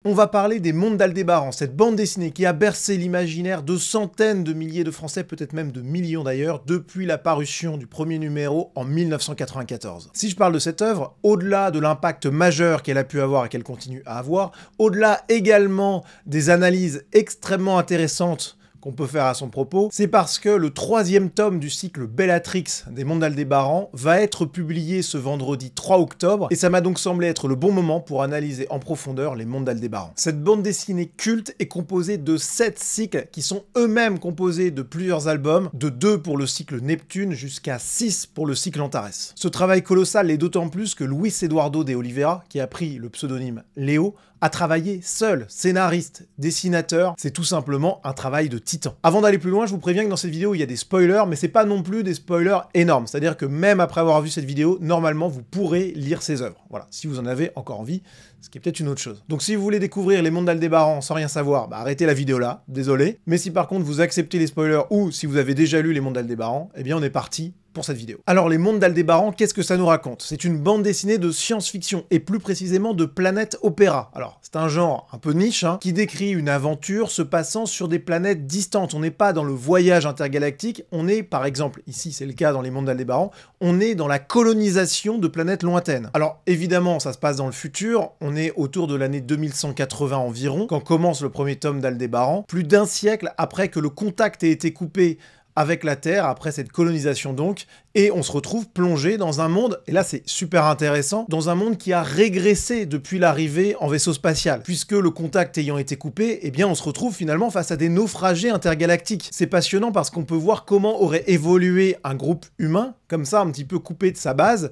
On va parler des Mondes d'Aldébaran, cette bande dessinée qui a bercé l'imaginaire de centaines de milliers de Français, peut-être même de millions d'ailleurs, depuis la parution du premier numéro en 1994. Si je parle de cette œuvre, au-delà de l'impact majeur qu'elle a pu avoir et qu'elle continue à avoir, au-delà également des analyses extrêmement intéressantes qu'on peut faire à son propos, c'est parce que le 3e tome du cycle Bellatrix des Mondes d'Aldébaran va être publié ce vendredi 3 octobre, et ça m'a donc semblé être le bon moment pour analyser en profondeur les Mondes d'Aldébaran. Cette bande dessinée culte est composée de 7 cycles qui sont eux-mêmes composés de plusieurs albums, de 2 pour le cycle Neptune jusqu'à 6 pour le cycle Antares. Ce travail colossal est d'autant plus que Luis Eduardo de Oliveira, qui a pris le pseudonyme Léo, a travaillé seul, scénariste, dessinateur, c'est tout simplement un travail de titan. Avant d'aller plus loin, je vous préviens que dans cette vidéo, il y a des spoilers, mais c'est pas non plus des spoilers énormes, c'est-à-dire que même après avoir vu cette vidéo, normalement, vous pourrez lire ses œuvres. Voilà, si vous en avez encore envie, ce qui est peut-être une autre chose. Donc si vous voulez découvrir les Mondes d'Aldébaran sans rien savoir, bah arrêtez la vidéo là, désolé. Mais si par contre vous acceptez les spoilers, ou si vous avez déjà lu les Mondes d'Aldébaran, eh bien on est parti pour cette vidéo. Alors les Mondes d'Aldébaran, qu'est-ce que ça nous raconte? C'est une bande dessinée de science-fiction, et plus précisément de planète opéra. Alors c'est un genre un peu niche, qui décrit une aventure se passant sur des planètes distantes. On n'est pas dans le voyage intergalactique, on est par exemple, ici c'est le cas dans les Mondes d'Aldébaran, on est dans la colonisation de planètes lointaines. Alors évidemment ça se passe dans le futur, on est autour de l'année 2180 environ, quand commence le premier tome d'Aldébaran, plus d'un siècle après que le contact ait été coupé avec la Terre, après cette colonisation donc, et on se retrouve plongé dans un monde, et là c'est super intéressant, dans un monde qui a régressé depuis l'arrivée en vaisseau spatial. Puisque le contact ayant été coupé, eh bien on se retrouve finalement face à des naufragés intergalactiques. C'est passionnant parce qu'on peut voir comment aurait évolué un groupe humain, comme ça un petit peu coupé de sa base,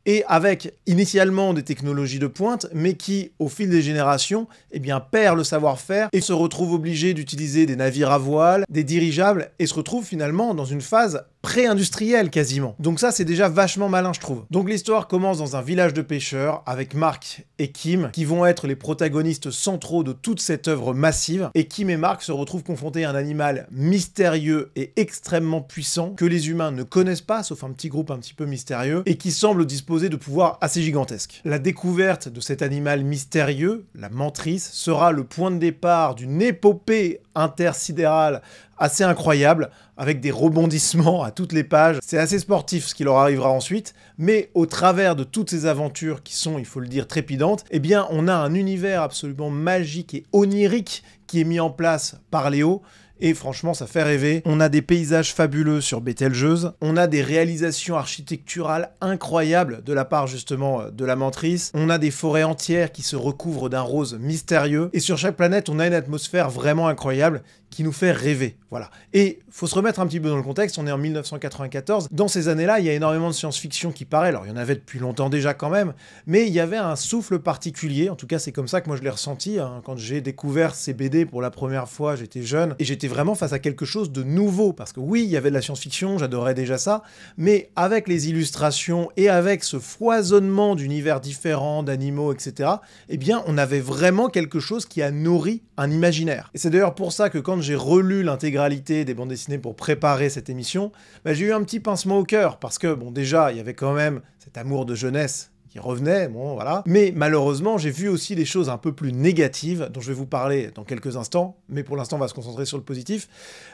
et avec initialement des technologies de pointe, mais qui, au fil des générations, eh bien, perd le savoir-faire et se retrouve obligé d'utiliser des navires à voile, des dirigeables, et se retrouve finalement dans une phase pré-industrielle quasiment. Donc ça, c'est déjà vachement malin, je trouve. Donc l'histoire commence dans un village de pêcheurs, avec Marc et Kim, qui vont être les protagonistes centraux de toute cette œuvre massive, et Kim et Marc se retrouvent confrontés à un animal mystérieux et extrêmement puissant, que les humains ne connaissent pas, sauf un petit groupe un petit peu mystérieux, et qui semble disposer de pouvoirs assez gigantesques. La découverte de cet animal mystérieux, la mentrice, sera le point de départ d'une épopée intersidérale assez incroyable, avec des rebondissements à toutes les pages. C'est assez sportif ce qui leur arrivera ensuite, mais au travers de toutes ces aventures qui sont, il faut le dire, trépidantes, eh bien on a un univers absolument magique et onirique qui est mis en place par Léo, et franchement ça fait rêver. On a des paysages fabuleux sur Bételgeuse, on a des réalisations architecturales incroyables de la part justement de la mentrice, on a des forêts entières qui se recouvrent d'un rose mystérieux, et sur chaque planète on a une atmosphère vraiment incroyable qui nous fait rêver, voilà. Et faut se remettre un petit peu dans le contexte, on est en 1994, dans ces années-là, il y a énormément de science-fiction qui paraît, alors il y en avait depuis longtemps déjà quand même, mais il y avait un souffle particulier, en tout cas c'est comme ça que moi je l'ai ressenti, quand j'ai découvert ces BD pour la première fois, j'étais jeune, et j'étais vraiment face à quelque chose de nouveau, parce que oui, il y avait de la science-fiction, j'adorais déjà ça, mais avec les illustrations et avec ce foisonnement d'univers différents, d'animaux, etc., eh bien on avait vraiment quelque chose qui a nourri un imaginaire. Et c'est d'ailleurs pour ça que quand j'ai relu l'intégralité des bandes dessinées pour préparer cette émission, bah, j'ai eu un petit pincement au cœur, parce que, bon, déjà, il y avait quand même cet amour de jeunesse qui revenait, bon, voilà. Mais malheureusement, j'ai vu aussi des choses un peu plus négatives, dont je vais vous parler dans quelques instants, mais pour l'instant, on va se concentrer sur le positif.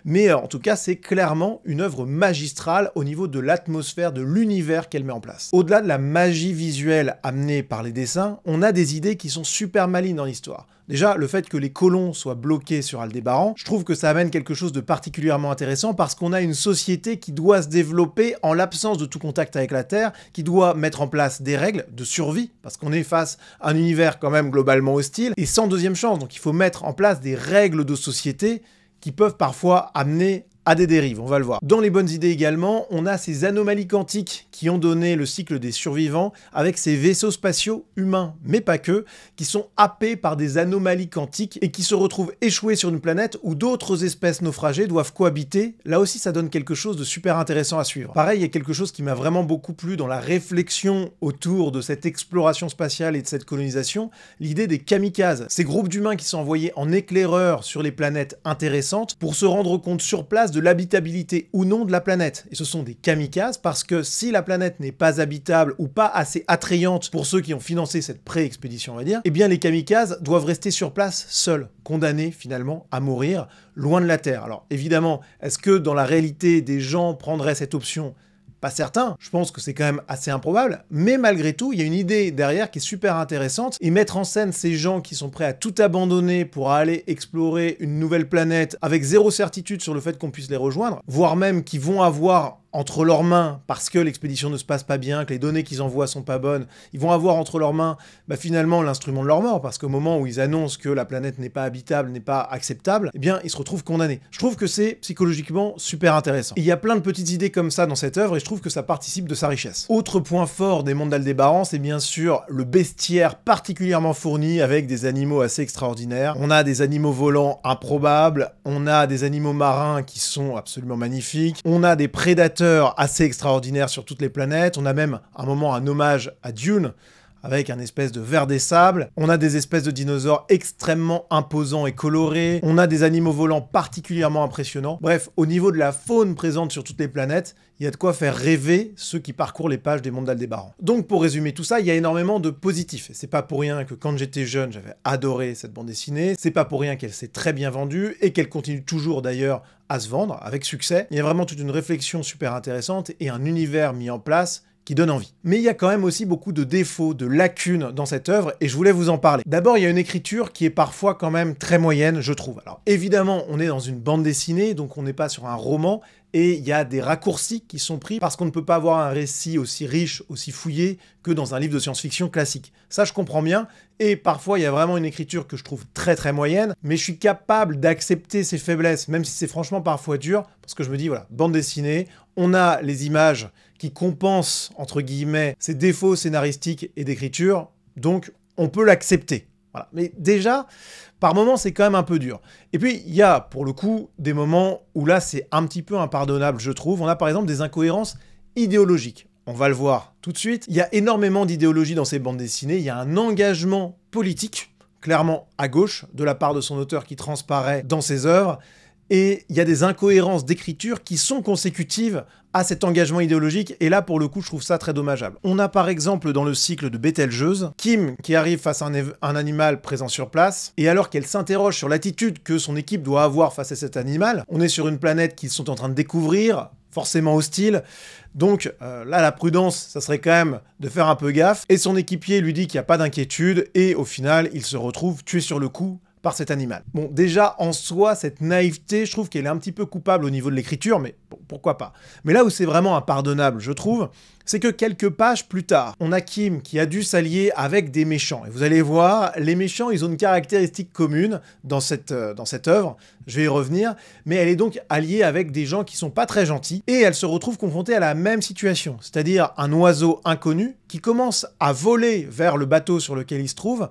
Mais en tout cas, c'est clairement une œuvre magistrale au niveau de l'atmosphère, de l'univers qu'elle met en place. Au-delà de la magie visuelle amenée par les dessins, on a des idées qui sont super malines dans l'histoire. Déjà, le fait que les colons soient bloqués sur Aldébaran, je trouve que ça amène quelque chose de particulièrement intéressant parce qu'on a une société qui doit se développer en l'absence de tout contact avec la Terre, qui doit mettre en place des règles de survie, parce qu'on est face à un univers quand même globalement hostile, et sans deuxième chance, donc il faut mettre en place des règles de société qui peuvent parfois amener à des dérives, on va le voir. Dans les bonnes idées également, on a ces anomalies quantiques qui ont donné le cycle des survivants, avec ces vaisseaux spatiaux humains, mais pas que, qui sont happés par des anomalies quantiques et qui se retrouvent échoués sur une planète où d'autres espèces naufragées doivent cohabiter. Là aussi, ça donne quelque chose de super intéressant à suivre. Pareil, il y a quelque chose qui m'a vraiment beaucoup plu dans la réflexion autour de cette exploration spatiale et de cette colonisation, l'idée des kamikazes. Ces groupes d'humains qui sont envoyés en éclaireur sur les planètes intéressantes pour se rendre compte sur place place de l'habitabilité ou non de la planète. Et ce sont des kamikazes parce que si la planète n'est pas habitable ou pas assez attrayante pour ceux qui ont financé cette pré-expédition, on va dire, eh bien les kamikazes doivent rester sur place seuls, condamnés finalement à mourir loin de la Terre. Alors évidemment, est-ce que dans la réalité des gens prendraient cette option ? Pas certain, je pense que c'est quand même assez improbable, mais malgré tout, il y a une idée derrière qui est super intéressante, et mettre en scène ces gens qui sont prêts à tout abandonner pour aller explorer une nouvelle planète avec zéro certitude sur le fait qu'on puisse les rejoindre, voire même qui vont avoir entre leurs mains, parce que l'expédition ne se passe pas bien, que les données qu'ils envoient sont pas bonnes, ils vont avoir entre leurs mains finalement l'instrument de leur mort, parce qu'au moment où ils annoncent que la planète n'est pas habitable, n'est pas acceptable, eh bien ils se retrouvent condamnés. Je trouve que c'est psychologiquement super intéressant. Et il y a plein de petites idées comme ça dans cette œuvre, et je trouve que ça participe de sa richesse. Autre point fort des mondes d'Aldébaran, c'est bien sûr le bestiaire particulièrement fourni avec des animaux assez extraordinaires. On a des animaux volants improbables, on a des animaux marins qui sont absolument magnifiques, on a des prédateurs assez extraordinaire sur toutes les planètes. On a même un moment un hommage à Dune avec un espèce de ver des sables. On a des espèces de dinosaures extrêmement imposants et colorés. On a des animaux volants particulièrement impressionnants. Bref, au niveau de la faune présente sur toutes les planètes, il y a de quoi faire rêver ceux qui parcourent les pages des mondes d'Aldébaran. Donc pour résumer tout ça, il y a énormément de positifs. Et c'est pas pour rien que quand j'étais jeune, j'avais adoré cette bande dessinée. C'est pas pour rien qu'elle s'est très bien vendue et qu'elle continue toujours d'ailleurs à se vendre avec succès. Il y a vraiment toute une réflexion super intéressante et un univers mis en place qui donne envie. Mais il y a quand même aussi beaucoup de défauts, de lacunes dans cette œuvre, et je voulais vous en parler. D'abord, il y a une écriture qui est parfois quand même très moyenne, je trouve. Alors évidemment, on est dans une bande dessinée, donc on n'est pas sur un roman, et il y a des raccourcis qui sont pris parce qu'on ne peut pas avoir un récit aussi riche, aussi fouillé que dans un livre de science-fiction classique. Ça, je comprends bien, et parfois, il y a vraiment une écriture que je trouve très très moyenne, mais je suis capable d'accepter ces faiblesses, même si c'est franchement parfois dur, parce que je me dis, voilà, bande dessinée, on a les images qui compensent, entre guillemets, ces défauts scénaristiques et d'écriture, donc on peut l'accepter. Voilà. Mais déjà, par moments, c'est quand même un peu dur. Et puis, il y a, pour le coup, des moments où là, c'est un petit peu impardonnable, je trouve. On a par exemple des incohérences idéologiques. On va le voir tout de suite. Il y a énormément d'idéologie dans ces bandes dessinées. Il y a un engagement politique, clairement à gauche, de la part de son auteur qui transparaît dans ses œuvres. Et il y a des incohérences d'écriture qui sont consécutives à cet engagement idéologique, et là, pour le coup, je trouve ça très dommageable. On a par exemple dans le cycle de Bételgeuse, Kim qui arrive face à un animal présent sur place, et alors qu'elle s'interroge sur l'attitude que son équipe doit avoir face à cet animal, on est sur une planète qu'ils sont en train de découvrir, forcément hostile, donc là, la prudence, ça serait quand même de faire un peu gaffe, et son équipier lui dit qu'il n'y a pas d'inquiétude, et au final, il se retrouve tué sur le coup par cet animal. Bon, déjà, en soi, cette naïveté, je trouve qu'elle est un petit peu coupable au niveau de l'écriture, mais bon, pourquoi pas. Mais là où c'est vraiment impardonnable, je trouve, c'est que quelques pages plus tard, on a Kim qui a dû s'allier avec des méchants. Et vous allez voir, les méchants, ils ont une caractéristique commune dans cette œuvre, je vais y revenir, mais elle est donc alliée avec des gens qui sont pas très gentils, et elle se retrouve confrontée à la même situation, c'est-à-dire un oiseau inconnu qui commence à voler vers le bateau sur lequel il se trouve,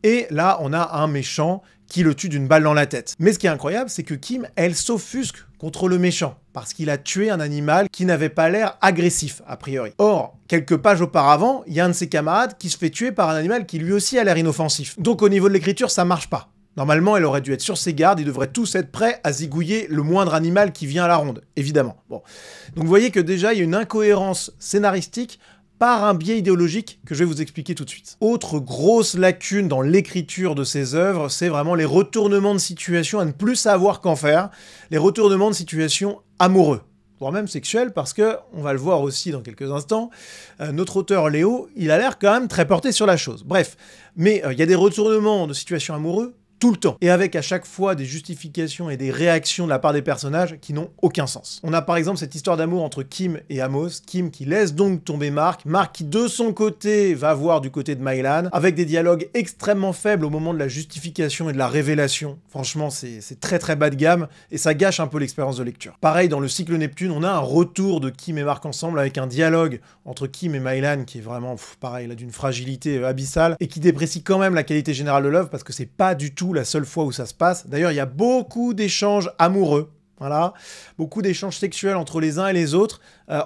et là, on a un méchant qui le tue d'une balle dans la tête. Mais ce qui est incroyable, c'est que Kim, elle s'offusque contre le méchant, parce qu'il a tué un animal qui n'avait pas l'air agressif, a priori. Or, quelques pages auparavant, il y a un de ses camarades qui se fait tuer par un animal qui lui aussi a l'air inoffensif. Donc au niveau de l'écriture, ça marche pas. Normalement, elle aurait dû être sur ses gardes, ils devraient tous être prêts à zigouiller le moindre animal qui vient à la ronde, évidemment. Bon. Donc vous voyez que déjà, il y a une incohérence scénaristique par un biais idéologique que je vais vous expliquer tout de suite. Autre grosse lacune dans l'écriture de ces œuvres, c'est vraiment les retournements de situation à ne plus savoir qu'en faire, les retournements de situation amoureux, voire même sexuels, parce que, on va le voir aussi dans quelques instants, notre auteur Léo, il a l'air quand même très porté sur la chose. Bref, mais il y a des retournements de situation amoureux tout le temps, et avec à chaque fois des justifications et des réactions de la part des personnages qui n'ont aucun sens. On a par exemple cette histoire d'amour entre Kim et Amos, Kim qui laisse donc tomber Mark, Mark qui de son côté va voir du côté de Mylan, avec des dialogues extrêmement faibles au moment de la justification et de la révélation. Franchement, c'est très très bas de gamme, et ça gâche un peu l'expérience de lecture. Pareil, dans le cycle Neptune, on a un retour de Kim et Mark ensemble, avec un dialogue entre Kim et Mylan qui est vraiment, pareil, là, d'une fragilité abyssale, et qui déprécie quand même la qualité générale de l'œuvre, parce que c'est pas du tout la seule fois où ça se passe. D'ailleurs, il y a beaucoup d'échanges amoureux, voilà, beaucoup d'échanges sexuels entre les uns et les autres.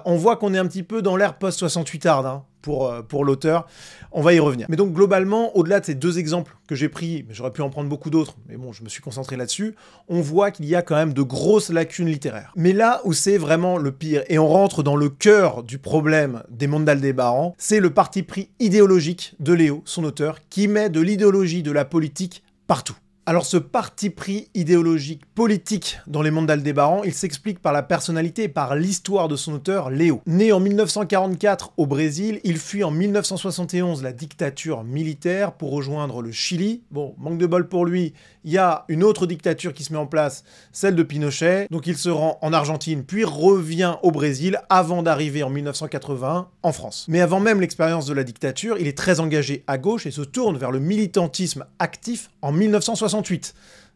On voit qu'on est un petit peu dans l'ère post-68 hard, hein. pour l'auteur. On va y revenir. Mais donc globalement, au-delà de ces deux exemples que j'ai pris, mais j'aurais pu en prendre beaucoup d'autres, mais bon, je me suis concentré là-dessus, on voit qu'il y a quand même de grosses lacunes littéraires. Mais là où c'est vraiment le pire, et on rentre dans le cœur du problème des mondes d'Aldébaran, c'est le parti pris idéologique de Léo, son auteur, qui met de l'idéologie de la politique partout. Alors ce parti pris idéologique politique dans les mondes d'Aldébaran, il s'explique par la personnalité et par l'histoire de son auteur, Léo. Né en 1944 au Brésil, il fuit en 1971 la dictature militaire pour rejoindre le Chili. Bon, manque de bol pour lui, il y a une autre dictature qui se met en place, celle de Pinochet. Donc il se rend en Argentine, puis revient au Brésil avant d'arriver en 1981 en France. Mais avant même l'expérience de la dictature, il est très engagé à gauche et se tourne vers le militantisme actif en 1968.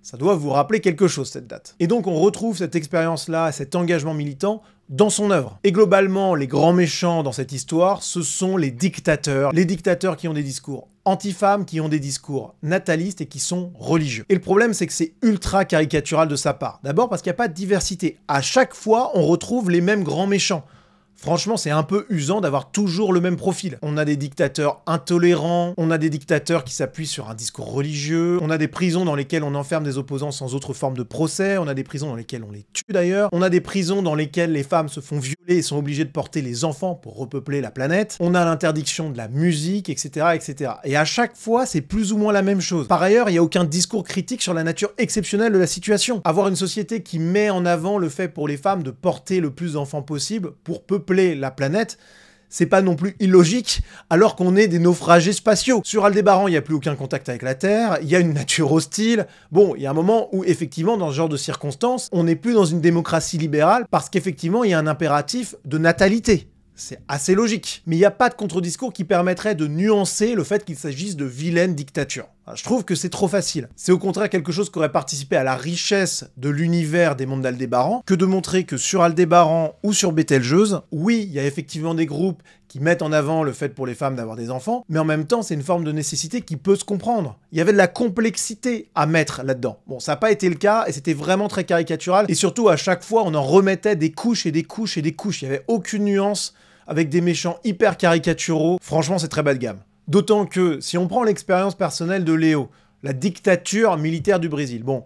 Ça doit vous rappeler quelque chose, cette date. Et donc on retrouve cette expérience-là, cet engagement militant dans son œuvre. Et globalement, les grands méchants dans cette histoire, ce sont les dictateurs qui ont des discours anti-femmes, qui ont des discours natalistes et qui sont religieux. Et le problème, c'est que c'est ultra caricatural de sa part. D'abord parce qu'il n'y a pas de diversité. À chaque fois, on retrouve les mêmes grands méchants. Franchement, c'est un peu usant d'avoir toujours le même profil. On a des dictateurs intolérants, on a des dictateurs qui s'appuient sur un discours religieux, on a des prisons dans lesquelles on enferme des opposants sans autre forme de procès, on a des prisons dans lesquelles on les tue d'ailleurs, on a des prisons dans lesquelles les femmes se font violer et sont obligées de porter les enfants pour repeupler la planète, on a l'interdiction de la musique, etc., etc. Et à chaque fois, c'est plus ou moins la même chose. Par ailleurs, il n'y a aucun discours critique sur la nature exceptionnelle de la situation. Avoir une société qui met en avant le fait pour les femmes de porter le plus d'enfants possible pour peupler la planète, c'est pas non plus illogique, alors qu'on est des naufragés spatiaux. Sur Aldébaran, il n'y a plus aucun contact avec la Terre, il y a une nature hostile. Bon, il y a un moment où, effectivement, dans ce genre de circonstances, on n'est plus dans une démocratie libérale, parce qu'effectivement, il y a un impératif de natalité. C'est assez logique. Mais il n'y a pas de contre-discours qui permettrait de nuancer le fait qu'il s'agisse de vilaines dictatures. Je trouve que c'est trop facile. C'est au contraire quelque chose qui aurait participé à la richesse de l'univers des mondes d'Aldébaran que de montrer que sur Aldébaran ou sur Bételgeuse, oui, il y a effectivement des groupes qui mettent en avant le fait pour les femmes d'avoir des enfants, mais en même temps, c'est une forme de nécessité qui peut se comprendre. Il y avait de la complexité à mettre là-dedans. Bon, ça n'a pas été le cas, et c'était vraiment très caricatural, et surtout, à chaque fois, on en remettait des couches et des couches et des couches. Il n'y avait aucune nuance, avec des méchants hyper caricaturaux. Franchement, c'est très bas de gamme. D'autant que, si on prend l'expérience personnelle de Léo, la dictature militaire du Brésil, bon,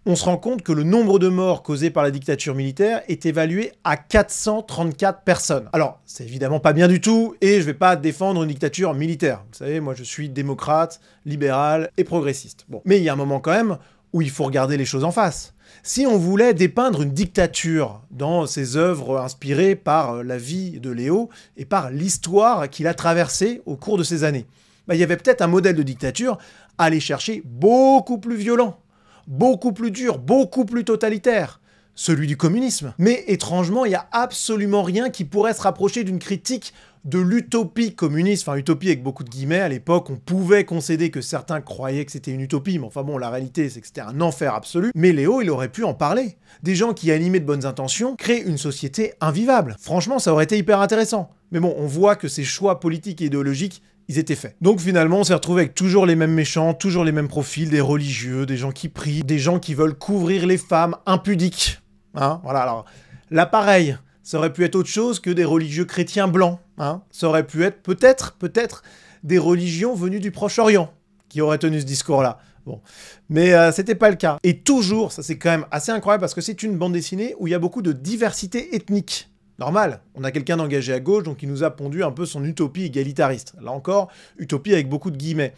on se rend compte que le nombre de morts causés par la dictature militaire est évalué à 434 personnes. Alors, c'est évidemment pas bien du tout, et je vais pas défendre une dictature militaire. Vous savez, moi je suis démocrate, libéral et progressiste. Bon, mais il y a un moment quand même où il faut regarder les choses en face. Si on voulait dépeindre une dictature dans ses œuvres inspirées par la vie de Léo et par l'histoire qu'il a traversée au cours de ces années, il y avait peut-être un modèle de dictature à aller chercher beaucoup plus violent, beaucoup plus dur, beaucoup plus totalitaire, celui du communisme. Mais étrangement, il n'y a absolument rien qui pourrait se rapprocher d'une critique de l'utopie communiste, enfin utopie avec beaucoup de guillemets. À l'époque, on pouvait concéder que certains croyaient que c'était une utopie, mais enfin bon, la réalité c'est que c'était un enfer absolu. Mais Léo, il aurait pu en parler. Des gens qui, animés de bonnes intentions, créent une société invivable. Franchement, ça aurait été hyper intéressant. Mais bon, on voit que ces choix politiques et idéologiques, ils étaient faits. Donc finalement, on s'est retrouvé avec toujours les mêmes méchants, toujours les mêmes profils, des religieux, des gens qui prient, des gens qui veulent couvrir les femmes impudiques. Hein, voilà, alors là pareil, ça aurait pu être autre chose que des religieux chrétiens blancs. Hein. Ça aurait pu être peut-être des religions venues du Proche-Orient qui auraient tenu ce discours-là. Bon, mais c'était pas le cas. Et toujours, ça c'est quand même assez incroyable parce que c'est une bande dessinée où il y a beaucoup de diversité ethnique. Normal, on a quelqu'un d'engagé à gauche, donc il nous a pondu un peu son utopie égalitariste. Là encore, utopie avec beaucoup de guillemets.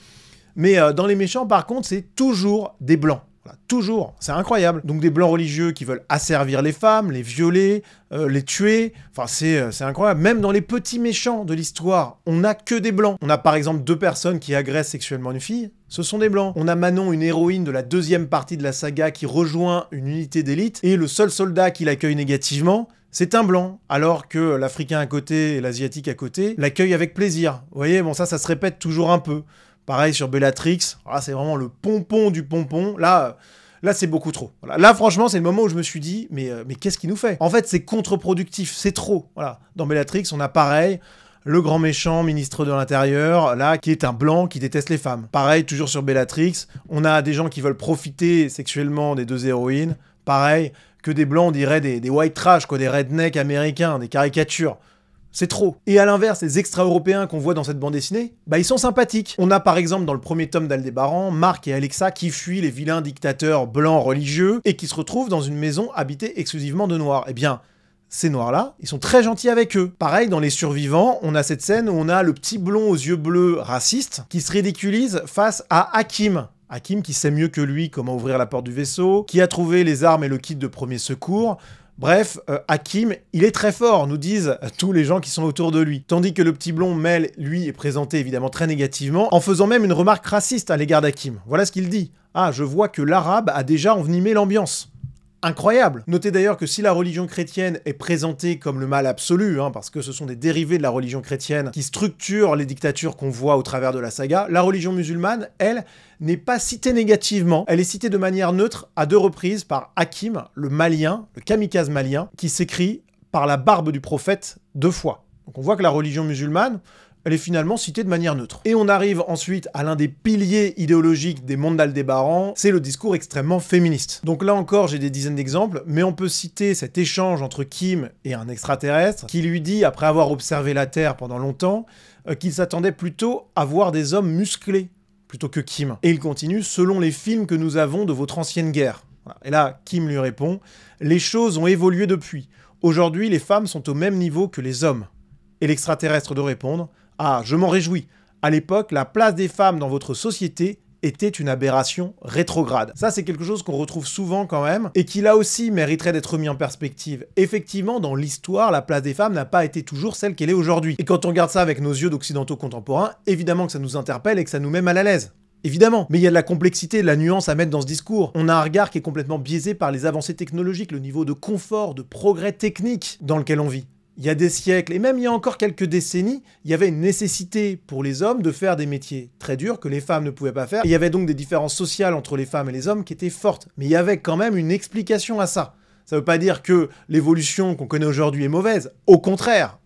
Mais dans les méchants, par contre, c'est toujours des blancs. Voilà, toujours, c'est incroyable. Donc des blancs religieux qui veulent asservir les femmes, les violer, les tuer. Enfin, c'est incroyable. Même dans les petits méchants de l'histoire, on n'a que des blancs. On a par exemple 2 personnes qui agressent sexuellement une fille. Ce sont des blancs. On a Manon, une héroïne de la 2e partie de la saga, qui rejoint une unité d'élite. Et le seul soldat qui l'accueille négativement, c'est un blanc, alors que l'Africain à côté et l'Asiatique à côté l'accueillent avec plaisir. Vous voyez, bon ça se répète toujours un peu. Pareil sur Bellatrix, c'est vraiment le pompon du pompon. Là c'est beaucoup trop. Voilà. Là, franchement, c'est le moment où je me suis dit, mais qu'est-ce qu'il nous fait? En fait, c'est contre-productif, c'est trop. Voilà. Dans Bellatrix, on a pareil, le grand méchant ministre de l'Intérieur, là, qui est un blanc qui déteste les femmes. Pareil, toujours sur Bellatrix, on a des gens qui veulent profiter sexuellement des 2 héroïnes. Pareil, que des blancs, on dirait des white trash, quoi, des rednecks américains, des caricatures. c'est trop. Et à l'inverse, les extra-européens qu'on voit dans cette bande dessinée, bah ils sont sympathiques. On a par exemple dans le premier tome d'Aldébaran, Marc et Alexa qui fuient les vilains dictateurs blancs religieux et qui se retrouvent dans une maison habitée exclusivement de noirs. Eh bien, ces noirs-là, ils sont très gentils avec eux. Pareil, dans Les Survivants, on a cette scène où on a le petit blond aux yeux bleus raciste qui se ridiculise face à Hakim. Hakim qui sait mieux que lui comment ouvrir la porte du vaisseau, qui a trouvé les armes et le kit de premier secours. Bref, Hakim, il est très fort, nous disent tous les gens qui sont autour de lui. Tandis que le petit blond Mel, lui, est présenté évidemment très négativement, en faisant même une remarque raciste à l'égard d'Hakim. Voilà ce qu'il dit. « Ah, je vois que l'arabe a déjà envenimé l'ambiance. » Incroyable. Notez d'ailleurs que si la religion chrétienne est présentée comme le mal absolu, parce que ce sont des dérivés de la religion chrétienne qui structurent les dictatures qu'on voit au travers de la saga, la religion musulmane, elle, n'est pas citée négativement, elle est citée de manière neutre à 2 reprises par Hakim, le malien, le kamikaze malien, qui s'écrit par la barbe du prophète 2 fois. Donc on voit que la religion musulmane, elle est finalement citée de manière neutre. Et on arrive ensuite à l'un des piliers idéologiques des mondes d'Aldébaran, c'est le discours extrêmement féministe. Donc là encore, j'ai des dizaines d'exemples, mais on peut citer cet échange entre Kim et un extraterrestre, qui lui dit, après avoir observé la Terre pendant longtemps, qu'il s'attendait plutôt à voir des hommes musclés, plutôt que Kim. Et il continue, selon les films que nous avons de votre ancienne guerre. Voilà. Et là, Kim lui répond, les choses ont évolué depuis. Aujourd'hui, les femmes sont au même niveau que les hommes. Et l'extraterrestre de répondre, ah, je m'en réjouis. À l'époque, la place des femmes dans votre société était une aberration rétrograde. Ça, c'est quelque chose qu'on retrouve souvent quand même, et qui là aussi mériterait d'être remis en perspective. Effectivement, dans l'histoire, la place des femmes n'a pas été toujours celle qu'elle est aujourd'hui. Et quand on regarde ça avec nos yeux d'occidentaux contemporains, évidemment que ça nous interpelle et que ça nous met mal à l'aise. Évidemment, mais il y a de la complexité, de la nuance à mettre dans ce discours. On a un regard qui est complètement biaisé par les avancées technologiques, le niveau de confort, de progrès technique dans lequel on vit. Il y a des siècles, et même il y a encore quelques décennies, il y avait une nécessité pour les hommes de faire des métiers très durs que les femmes ne pouvaient pas faire. Et il y avait donc des différences sociales entre les femmes et les hommes qui étaient fortes. Mais il y avait quand même une explication à ça. Ça ne veut pas dire que l'évolution qu'on connaît aujourd'hui est mauvaise. Au contraire.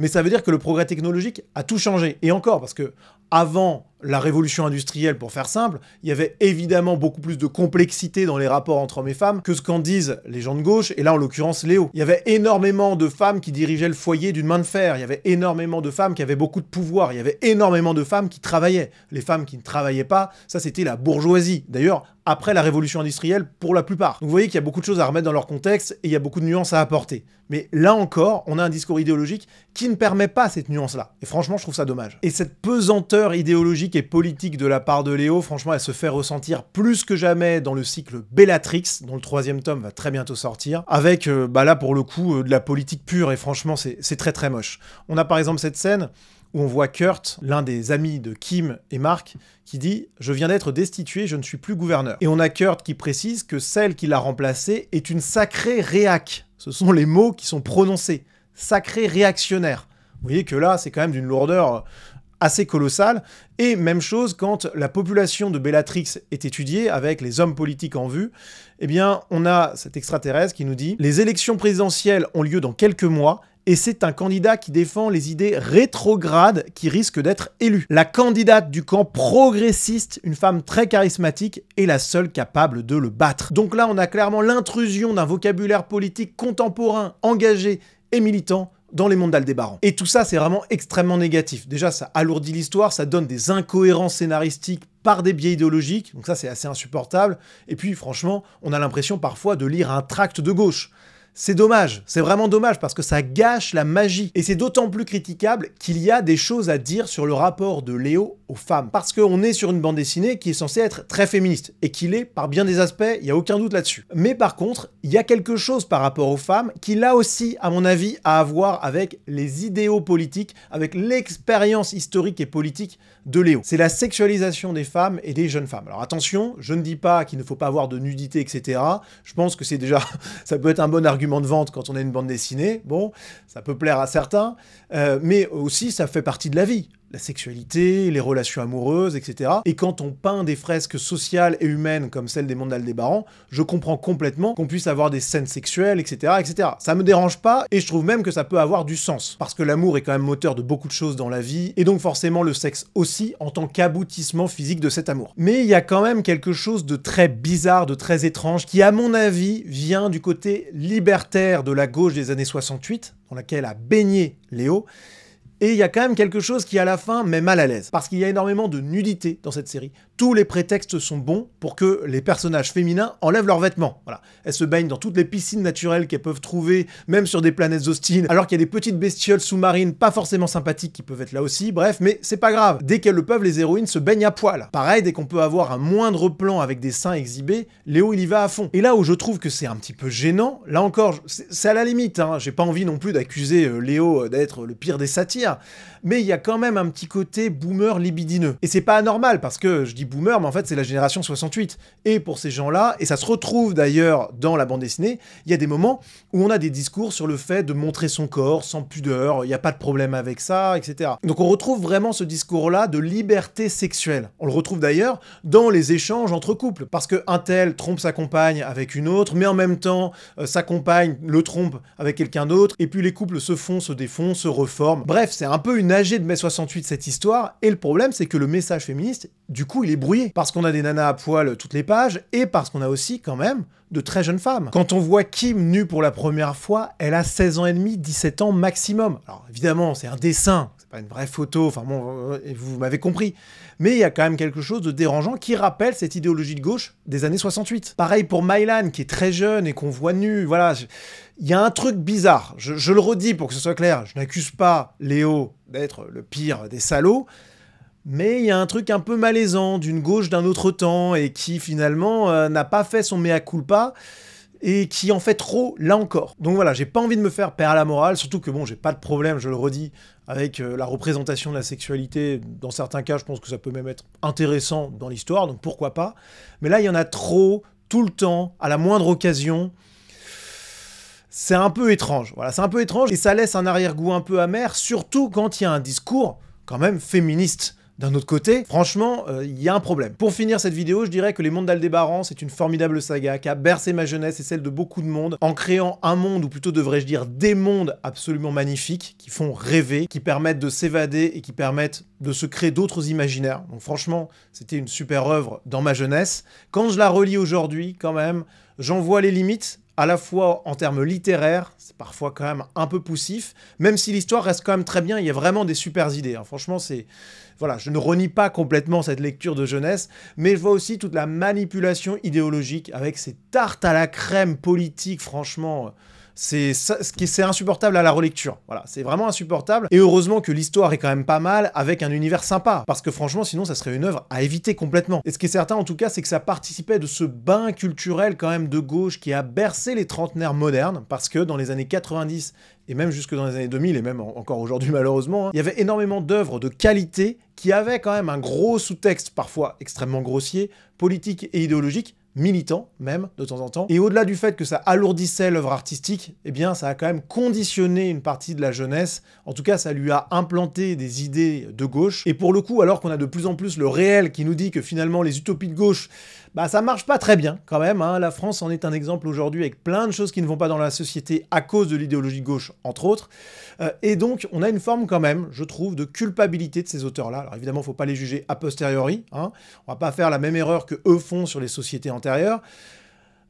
Mais ça veut dire que le progrès technologique a tout changé. Et encore, parce que avant la révolution industrielle, pour faire simple, il y avait évidemment beaucoup plus de complexité dans les rapports entre hommes et femmes que ce qu'en disent les gens de gauche, et là en l'occurrence Léo. Il y avait énormément de femmes qui dirigeaient le foyer d'une main de fer, il y avait énormément de femmes qui avaient beaucoup de pouvoir, il y avait énormément de femmes qui travaillaient. Les femmes qui ne travaillaient pas, ça c'était la bourgeoisie. D'ailleurs, après la révolution industrielle, pour la plupart. Donc vous voyez qu'il y a beaucoup de choses à remettre dans leur contexte, et il y a beaucoup de nuances à apporter. Mais là encore, on a un discours idéologique qui ne permet pas cette nuance-là. Et franchement, je trouve ça dommage. Et cette pesanteur idéologique et politique de la part de Léo, franchement, elle se fait ressentir plus que jamais dans le cycle Bellatrix, dont le 3e tome va très bientôt sortir, avec, là, pour le coup, de la politique pure, et franchement, c'est très très moche. On a par exemple cette scène où on voit Kurt, l'un des amis de Kim et Mark, qui dit « Je viens d'être destitué, je ne suis plus gouverneur ». Et on a Kurt qui précise que celle qui l'a remplacé est une sacrée réac. Ce sont les mots qui sont prononcés. Sacré réactionnaire. Vous voyez que là, c'est quand même d'une lourdeur assez colossale. Et même chose quand la population de Bellatrix est étudiée, avec les hommes politiques en vue, eh bien, on a cet extraterrestre qui nous dit « Les élections présidentielles ont lieu dans quelques mois, et c'est un candidat qui défend les idées rétrogrades qui risque d'être élu. La candidate du camp progressiste, une femme très charismatique, est la seule capable de le battre. » Donc là, on a clairement l'intrusion d'un vocabulaire politique contemporain, engagé et militant dans les mondes d'Aldébaran. Et tout ça, c'est vraiment extrêmement négatif. Déjà, ça alourdit l'histoire, ça donne des incohérences scénaristiques par des biais idéologiques, donc ça, c'est assez insupportable. Et puis, franchement, on a l'impression parfois de lire un tract de gauche. C'est dommage, c'est vraiment dommage parce que ça gâche la magie. Et c'est d'autant plus critiquable qu'il y a des choses à dire sur le rapport de Léo aux femmes. Parce qu'on est sur une bande dessinée qui est censée être très féministe, et qu'il est par bien des aspects, il n'y a aucun doute là-dessus. Mais par contre, il y a quelque chose par rapport aux femmes qui là aussi, à mon avis, a à voir avec les idéaux politiques, avec l'expérience historique et politique de Léo. C'est la sexualisation des femmes et des jeunes femmes. Alors attention, je ne dis pas qu'il ne faut pas avoir de nudité, etc. Je pense que c'est déjà, ça peut être un bon argument de vente quand on a une bande dessinée. Bon, ça peut plaire à certains, mais aussi ça fait partie de la vie. la sexualité, les relations amoureuses, etc. Et quand on peint des fresques sociales et humaines comme celle des mondes d'Aldébaran, je comprends complètement qu'on puisse avoir des scènes sexuelles, etc., etc. Ça me dérange pas, et je trouve même que ça peut avoir du sens. Parce que l'amour est quand même moteur de beaucoup de choses dans la vie, et donc forcément le sexe aussi, en tant qu'aboutissement physique de cet amour. Mais il y a quand même quelque chose de très bizarre, de très étrange, qui à mon avis vient du côté libertaire de la gauche des années 68, dans laquelle a baigné Léo. Et il y a quand même quelque chose qui, à la fin, met mal à l'aise. Parce qu'il y a énormément de nudité dans cette série. Tous les prétextes sont bons pour que les personnages féminins enlèvent leurs vêtements. Voilà. Elles se baignent dans toutes les piscines naturelles qu'elles peuvent trouver, même sur des planètes hostiles, alors qu'il y a des petites bestioles sous-marines pas forcément sympathiques qui peuvent être là aussi. Bref, mais c'est pas grave. Dès qu'elles le peuvent, les héroïnes se baignent à poil. Pareil, dès qu'on peut avoir un moindre plan avec des seins exhibés, Léo, il y va à fond. Et là où je trouve que c'est un petit peu gênant, là encore, c'est à la limite, hein. J'ai pas envie non plus d'accuser Léo d'être le pire des satires, mais il y a quand même un petit côté boomer libidineux. Et c'est pas anormal, parce que je dis boomer, mais en fait c'est la génération 68. Et pour ces gens-là, et ça se retrouve d'ailleurs dans la bande dessinée, il y a des moments où on a des discours sur le fait de montrer son corps sans pudeur, il n'y a pas de problème avec ça, etc. Donc on retrouve vraiment ce discours-là de liberté sexuelle. On le retrouve d'ailleurs dans les échanges entre couples, parce qu'un tel trompe sa compagne avec une autre, mais en même temps, sa compagne le trompe avec quelqu'un d'autre, et puis les couples se font, se défont, se reforment. Bref, c'est un peu une AG de mai 68 cette histoire, et le problème c'est que le message féministe, du coup il est brouillé, parce qu'on a des nanas à poil toutes les pages, et parce qu'on a aussi quand même de très jeunes femmes. Quand on voit Kim nue pour la première fois, elle a 16 ans et demi, 17 ans maximum. Alors évidemment c'est un dessin, c'est pas une vraie photo, enfin bon, vous m'avez compris. Mais il y a quand même quelque chose de dérangeant qui rappelle cette idéologie de gauche des années 68. Pareil pour Mylan qui est très jeune et qu'on voit nue, voilà. Il y a un truc bizarre, je le redis pour que ce soit clair, je n'accuse pas Léo d'être le pire des salauds, mais il y a un truc un peu malaisant d'une gauche d'un autre temps et qui finalement n'a pas fait son mea culpa et qui en fait trop là encore. Donc voilà, j'ai pas envie de me faire perdre la morale, surtout que bon, j'ai pas de problème, je le redis, avec la représentation de la sexualité. Dans certains cas, je pense que ça peut même être intéressant dans l'histoire, donc pourquoi pas. Mais là, il y en a trop, tout le temps, à la moindre occasion. C'est un peu étrange, voilà, c'est un peu étrange, et ça laisse un arrière-goût un peu amer, surtout quand il y a un discours quand même féministe. D'un autre côté, franchement, il y a un problème. Pour finir cette vidéo, je dirais que Les Mondes d'Aldébaran, c'est une formidable saga qui a bercé ma jeunesse et celle de beaucoup de monde, en créant un monde, ou plutôt devrais-je dire des mondes absolument magnifiques, qui font rêver, qui permettent de s'évader et qui permettent de se créer d'autres imaginaires. Donc franchement, c'était une super œuvre dans ma jeunesse. Quand je la relis aujourd'hui, quand même, j'en vois les limites, à la fois en termes littéraires, c'est parfois quand même un peu poussif, même si l'histoire reste quand même très bien, il y a vraiment des super idées. Hein. Franchement, c'est... Voilà, je ne renie pas complètement cette lecture de jeunesse, mais je vois aussi toute la manipulation idéologique avec ces tartes à la crème politiques, franchement... C'est insupportable à la relecture. Voilà, c'est vraiment insupportable. Et heureusement que l'histoire est quand même pas mal avec un univers sympa. Parce que franchement, sinon, ça serait une œuvre à éviter complètement. Et ce qui est certain, en tout cas, c'est que ça participait de ce bain culturel quand même de gauche qui a bercé les trentenaires modernes. Parce que dans les années 90 et même jusque dans les années 2000, et même encore aujourd'hui malheureusement, hein, il y avait énormément d'œuvres de qualité qui avaient quand même un gros sous-texte, parfois extrêmement grossier, politique et idéologique, militant même, de temps en temps. Et au-delà du fait que ça alourdissait l'œuvre artistique, eh bien ça a quand même conditionné une partie de la jeunesse, en tout cas ça lui a implanté des idées de gauche, et pour le coup, alors qu'on a de plus en plus le réel qui nous dit que finalement les utopies de gauche, bah ça marche pas très bien quand même, hein. La France en est un exemple aujourd'hui avec plein de choses qui ne vont pas dans la société à cause de l'idéologie de gauche, entre autres, et donc on a une forme quand même, je trouve, de culpabilité de ces auteurs-là. Alors évidemment, faut pas les juger a posteriori, hein. On va pas faire la même erreur que eux font sur les sociétés antérieures,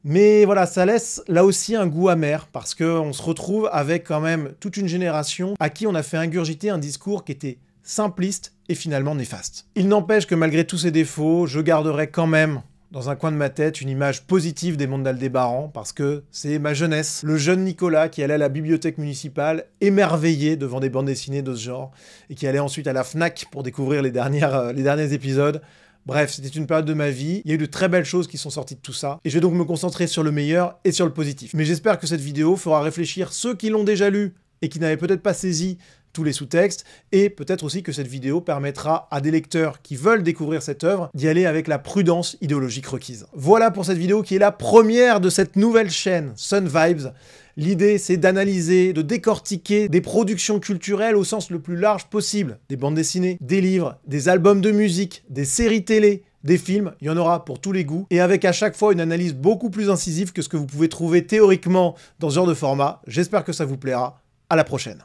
mais voilà, ça laisse là aussi un goût amer, parce qu'on se retrouve avec quand même toute une génération à qui on a fait ingurgiter un discours qui était simpliste et finalement néfaste. Il n'empêche que malgré tous ces défauts, je garderai quand même dans un coin de ma tête une image positive des Mondes d'Aldébaran, parce que c'est ma jeunesse, le jeune Nicolas qui allait à la bibliothèque municipale, émerveillé devant des bandes dessinées de ce genre, et qui allait ensuite à la FNAC pour découvrir les derniers épisodes. Bref, c'était une période de ma vie, il y a eu de très belles choses qui sont sorties de tout ça, et je vais donc me concentrer sur le meilleur et sur le positif. Mais j'espère que cette vidéo fera réfléchir ceux qui l'ont déjà lu, et qui n'avaient peut-être pas saisi tous les sous-textes, et peut-être aussi que cette vidéo permettra à des lecteurs qui veulent découvrir cette œuvre d'y aller avec la prudence idéologique requise. Voilà pour cette vidéo qui est la première de cette nouvelle chaîne, Sun Vibes. L'idée, c'est d'analyser, de décortiquer des productions culturelles au sens le plus large possible. Des bandes dessinées, des livres, des albums de musique, des séries télé, des films, il y en aura pour tous les goûts, et avec à chaque fois une analyse beaucoup plus incisive que ce que vous pouvez trouver théoriquement dans ce genre de format. J'espère que ça vous plaira. À la prochaine.